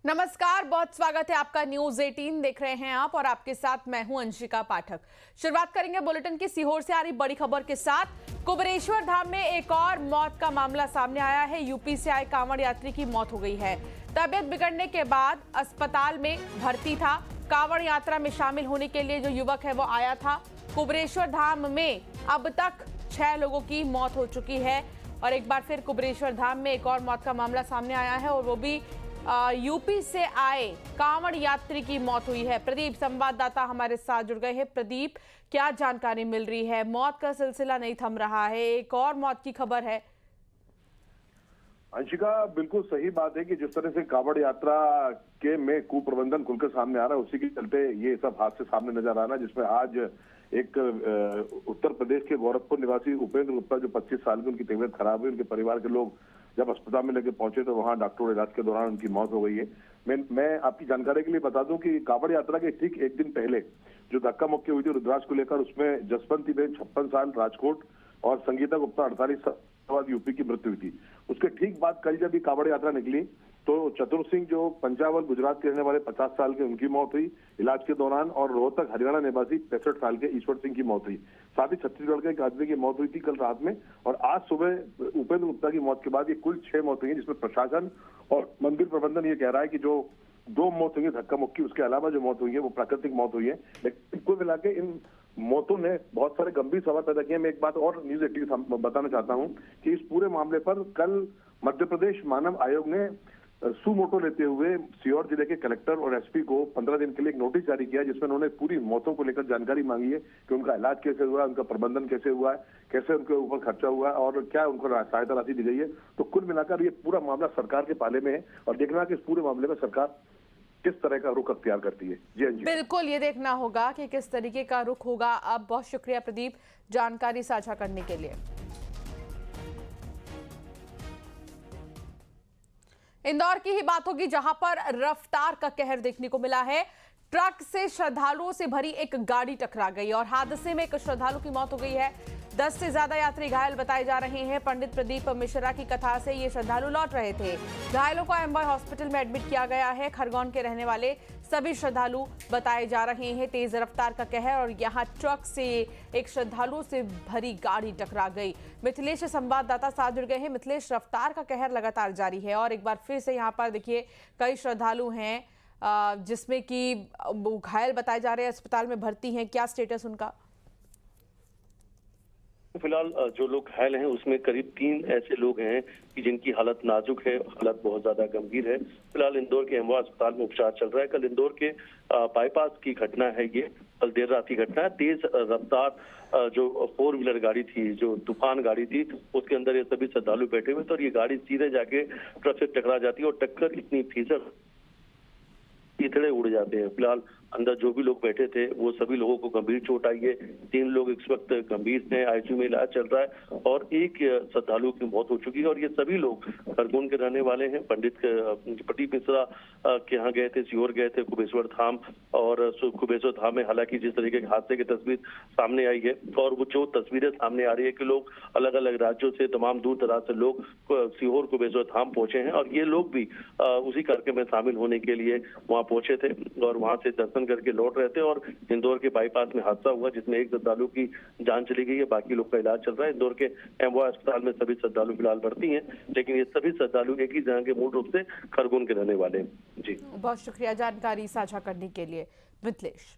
नमस्कार, बहुत स्वागत है आपका। न्यूज 18 देख रहे हैं आप और आपके साथ मैं हूं अंशिका पाठक। शुरुआत करेंगे बुलेटिन की सीहोर से आ रही बड़ी खबर के साथ। कुबेरेश्वर धाम में एक और मौत का मामला सामने आया है। यूपी से आए कांवड़ यात्री की मौत हो गई है। तबियत बिगड़ने के बाद अस्पताल में भर्ती था। कांवड़ यात्रा में शामिल होने के लिए जो युवक है वो आया था। कुबेरेश्वर धाम में अब तक 6 लोगों की मौत हो चुकी है और एक बार फिर कुबेरेश्वर धाम में एक और मौत का मामला सामने आया है और वो भी यूपी से आए कांवड़ यात्री की मौत हुई है। प्रदीप संवाददाता हमारे साथ जुड़ गए हैं। प्रदीप, क्या जानकारी मिल रही है? मौत का सिलसिला नहीं थम रहा है, एक और मौत की खबर है। अंशिका, बिल्कुल सही बात है कि जिस तरह से कांवड़ यात्रा के में कुप्रबंधन खुलकर सामने आ रहा है, उसी के चलते ये सब हादसे सामने नजर आ रहा है, जिसमें आज एक उत्तर प्रदेश के गोरखपुर निवासी उपेंद्र गुप्ता, जो 25 साल की, उनकी तबीयत खराब हुई। उनके परिवार के लोग जब अस्पताल में लेके पहुंचे तो वहां डॉक्टरों इलाज के दौरान उनकी मौत हो गई है। मैं आपकी जानकारी के लिए बता दूं कि कांवड़ यात्रा के ठीक एक दिन पहले जो धक्का मुक्की हुई थी रुद्राक्ष को लेकर, उसमें जसवंती बेन 56 साल राजकोट और संगीता गुप्ता 48 साल यूपी की मृत्यु हुई थी। उसके ठीक बाद कल जब ये कांवड़ यात्रा निकली तो चतुर सिंह, जो पंजाब गुजरात के रहने वाले 50 साल के, उनकी मौत हुई इलाज के दौरान। और रोहतक हरियाणा निवासी 65 साल के ईश्वर सिंह की मौत हुई। साथ ही छत्तीसगढ़ के एक आदमी की मौत हुई थी कल रात में। और आज सुबह उपेंद्र गुप्ता की मौत के बाद ये कुल 6 मौत हुई है, जिसमें प्रशासन और मंदिर प्रबंधन ये कह रहा है कि जो 2 मौत हुई है धक्का मुक्की, उसके अलावा जो मौत हुई है वो प्राकृतिक मौत हुई है। लेकिन कुल मिला के इन मौतों ने बहुत सारे गंभीर सवाल पैदा किए। मैं एक बात और न्यूज 18 बताना चाहता हूं कि इस पूरे मामले पर कल मध्य प्रदेश मानव आयोग ने सुमोटो लेते हुए सीहोर जिले के कलेक्टर और एसपी को 15 दिन के लिए एक नोटिस जारी किया, जिसमें उन्होंने पूरी मौतों को लेकर जानकारी मांगी है कि उनका इलाज कैसे हुआ है, उनका प्रबंधन कैसे हुआ है, कैसे उनके ऊपर खर्चा हुआ है और क्या उनको सहायता राशि दी गई है। तो कुल मिलाकर ये पूरा मामला सरकार के पाले में है और देखना कि इस पूरे मामले में सरकार किस तरह का रुख अख्तियार करती है। जी अंजी, बिल्कुल ये देखना होगा कि किस तरीके का रुख होगा। अब बहुत शुक्रिया प्रदीप जानकारी साझा करने के लिए। इंदौर की ही बात होगी, जहां पर रफ्तार का कहर देखने को मिला है। ट्रक से श्रद्धालुओं से भरी एक गाड़ी टकरा गई और हादसे में एक श्रद्धालु की मौत हो गई है। 10 से ज्यादा यात्री घायल बताए जा रहे हैं। पंडित प्रदीप मिश्रा की कथा से ये श्रद्धालु लौट रहे थे। घायलों को एमवाय हॉस्पिटल में एडमिट किया गया है। खरगोन के रहने वाले सभी श्रद्धालु बताए जा रहे हैं। तेज रफ्तार का कहर और यहाँ ट्रक से एक श्रद्धालु से भरी गाड़ी टकरा गई। मिथिलेश संवाददाता साथ जुड़ गए हैं। मिथिलेश, रफ्तार का कहर लगातार जारी है और एक बार फिर से यहाँ पर देखिए कई श्रद्धालु हैं जिसमें कि घायल बताए जा रहे हैं, अस्पताल में भर्ती हैं। क्या स्टेटस उनका? फिलहाल जो लोग घायल हैं उसमें करीब 3 ऐसे लोग हैं कि जिनकी हालत नाजुक है, हालत बहुत ज्यादा गंभीर है। फिलहाल इंदौर के एमवाय अस्पताल में उपचार चल रहा है। कल इंदौर के बाईपास की घटना है ये, कल देर रात की घटना है। तेज रफ्तार जो 4 व्हीलर गाड़ी थी, जो तूफान गाड़ी थी, उसके अंदर ये सभी श्रद्धालु बैठे हुए थे और ये गाड़ी सीधे जाके ट्रक से टकरा जाती है और टक्कर इतनी भीषण इतने उड़ जाते हैं। फिलहाल अंदर जो भी लोग बैठे थे वो सभी लोगों को गंभीर चोट आई है। 3 लोग इस वक्त गंभीर हैं, आईसीयू में इलाज चल रहा है और एक श्रद्धालु की मौत हो चुकी है। और ये सभी लोग खरगोन के रहने वाले हैं। पंडित प्रदीप मिश्रा के यहाँ गए थे, सीहोर गए थे, कुबेरेश्वर धाम। और कुबेरेश्वर धाम में हालांकि जिस तरीके के हादसे की तस्वीर सामने आई है और वो जो तस्वीरें सामने आ रही है कि लोग अलग अलग राज्यों से, तमाम दूर दराज से लोग सीहोर कुबेरेश्वर धाम पहुंचे हैं और ये लोग भी उसी कार्यक्रम में शामिल होने के लिए वहाँ पहुंचे थे और वहाँ से दर्शन करके लौट रहे थे। और इंदौर के बाईपास में हादसा हुआ जिसमें एक श्रद्धालु की जान चली गई है, बाकी लोग का इलाज चल रहा है। इंदौर के एमवाय अस्पताल में सभी श्रद्धालु फिलहाल भर्ती हैं, लेकिन ये सभी श्रद्धालु एक ही जगह के मूल रूप से खरगोन के रहने वाले हैं। जी, बहुत शुक्रिया जानकारी साझा करने के लिए मिथिलेश।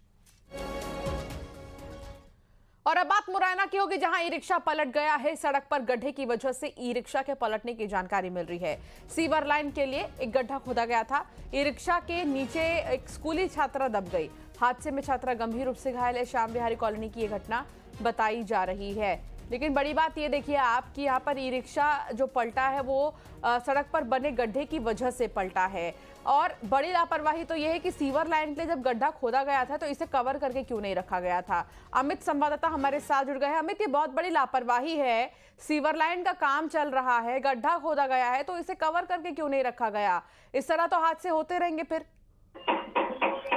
और अब बात मुरैना की होगी, जहां ई रिक्शा पलट गया है। सड़क पर गड्ढे की वजह से ई रिक्शा के पलटने की जानकारी मिल रही है। सीवर लाइन के लिए एक गड्ढा खोदा गया था। ई रिक्शा के नीचे एक स्कूली छात्रा दब गई। हादसे में छात्रा गंभीर रूप से घायल है। श्याम बिहारी कॉलोनी की यह घटना बताई जा रही है। लेकिन बड़ी बात ये देखिए आप कि यहाँ पर ई रिक्शा जो पलटा है वो सड़क पर बने गड्ढे की वजह से पलटा है। और बड़ी लापरवाही तो यह है कि सीवर लाइन के लिए जब गड्ढा खोदा गया था तो इसे कवर करके क्यों नहीं रखा गया था। अमित संवाददाता हमारे साथ जुड़ गए हैं। अमित, ये बहुत बड़ी लापरवाही है। सीवर लाइन का काम चल रहा है, गड्ढा खोदा गया है तो इसे कवर करके क्यों नहीं रखा गया? इस तरह तो हादसे होते रहेंगे फिर।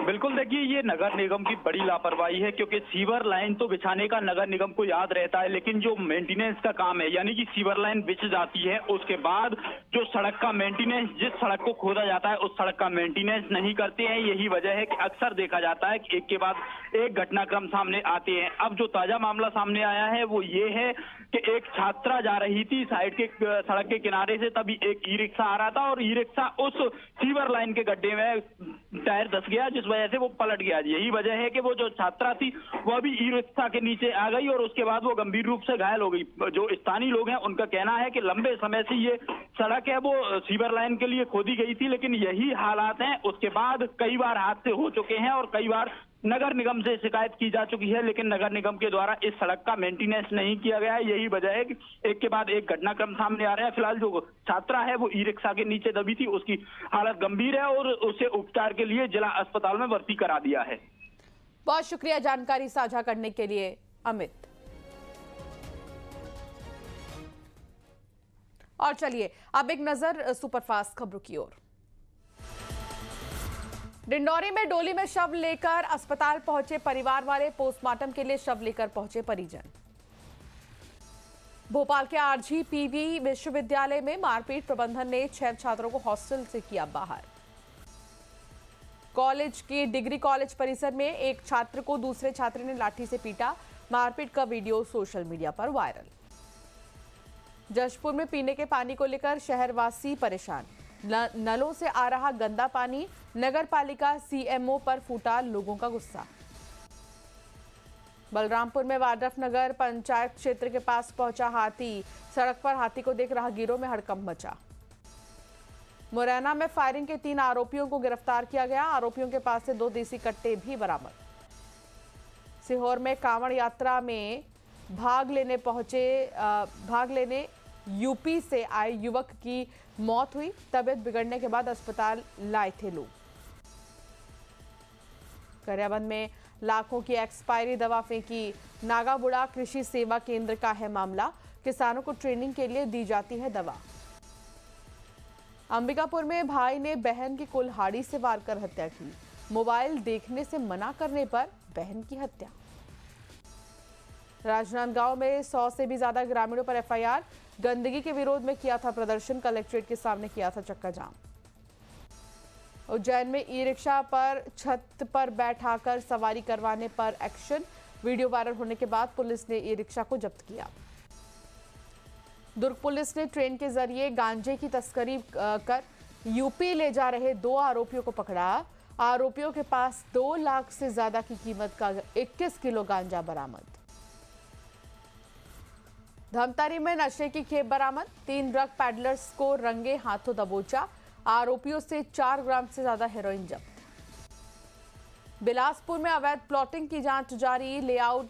बिल्कुल, देखिए ये नगर निगम की बड़ी लापरवाही है, क्योंकि सीवर लाइन तो बिछाने का नगर निगम को याद रहता है, लेकिन जो मेंटेनेंस का काम है, यानी कि सीवर लाइन बिछ जाती है, उसके बाद जो सड़क का मेंटेनेंस, जिस सड़क को खोदा जाता है उस सड़क का मेंटेनेंस नहीं करते हैं। यही वजह है कि अक्सर देखा जाता है कि एक के बाद एक घटनाक्रम सामने आते हैं। अब जो ताजा मामला सामने आया है वो ये है कि एक छात्रा जा रही थी साइड के सड़क के किनारे से, तभी एक ई रिक्शा आ रहा था और ई रिक्शा उस सीवर लाइन के गड्ढे में टायर धस गया, जिस वजह से वो पलट गया। यही वजह है कि वो जो छात्रा थी वह भी ई रिक्शा के नीचे आ गई और उसके बाद वो गंभीर रूप से घायल हो गई। जो स्थानीय लोग हैं उनका कहना है कि लंबे समय से ये सड़क है वो सीवर लाइन के लिए खोदी गई थी, लेकिन यही हालात हैं। उसके बाद कई बार हादसे हो चुके हैं और कई बार नगर निगम से शिकायत की जा चुकी है, लेकिन नगर निगम के द्वारा इस सड़क का मेंटेनेंस नहीं किया गया है। यही वजह है कि एक के बाद एक घटनाक्रम सामने आ रहे हैं। फिलहाल जो छात्रा है वो ई रिक्शा के नीचे दबी थी, उसकी हालत गंभीर है और उसे उपचार के लिए जिला अस्पताल में भर्ती करा दिया है। बहुत शुक्रिया जानकारी साझा करने के लिए अमित। और चलिए अब एक नजर सुपरफास्ट खबरों की ओर। डिंडौरी में डोली में शव लेकर अस्पताल पहुंचे परिवार वाले, पोस्टमार्टम के लिए शव लेकर पहुंचे परिजन। भोपाल के आरजी पीवी विश्वविद्यालय में मारपीट, प्रबंधन ने 6 छात्रों को हॉस्टल से किया बाहर। कॉलेज के डिग्री कॉलेज परिसर में एक छात्र को दूसरे छात्र ने लाठी से पीटा, मारपीट का वीडियो सोशल मीडिया पर वायरल। जशपुर में पीने के पानी को लेकर शहरवासी परेशान, नलों से आ रहा गंदा पानी, नगर पालिका सीएमओ पर फूटा लोगों का गुस्सा। बलरामपुर में वाड्रफ नगर पंचायत क्षेत्र के पास पहुंचा हाथी, सड़क पर हाथी को देख राहगीरों में हड़कंप मचा। मुरैना में फायरिंग के 3 आरोपियों को गिरफ्तार किया गया, आरोपियों के पास से 2 देसी कट्टे भी बरामद। सीहोर में कांवड़ यात्रा में भाग लेने यूपी से आए युवक की मौत हुई, तबीयत बिगड़ने के बाद अस्पताल लाए थे लोग। गरियाबंद में लाखों की एक्सपायरी दवा फेंकी, नागाबुड़ा कृषि सेवा केंद्र का है मामला, किसानों को ट्रेनिंग के लिए दी जाती है दवा। अंबिकापुर में भाई ने बहन की कुल्हाड़ी से वार कर हत्या की, मोबाइल देखने से मना करने पर बहन की हत्या। राजनांदगांव में 100 से भी ज्यादा ग्रामीणों पर एफआईआर, गंदगी के विरोध में किया था प्रदर्शन, कलेक्ट्रेट के सामने किया था चक्का जाम। उज्जैन में ई रिक्शा पर छत पर बैठाकर सवारी करवाने पर एक्शन, वीडियो वायरल होने के बाद पुलिस ने ई रिक्शा को जब्त किया। दुर्ग पुलिस ने ट्रेन के जरिए गांजे की तस्करी कर यूपी ले जा रहे 2 आरोपियों को पकड़ा, आरोपियों के पास 2 लाख से ज्यादा की कीमत का 21 किलो गांजा बरामद। धमतारी में नशे की खेप बरामद, 3 ड्रग पैडलर्स को रंगे हाथों दबोचा, आरोपियों से 4 ग्राम से ज्यादा हेरोइन जब्त। बिलासपुर में अवैध प्लॉटिंग की जांच जारी, लेआउट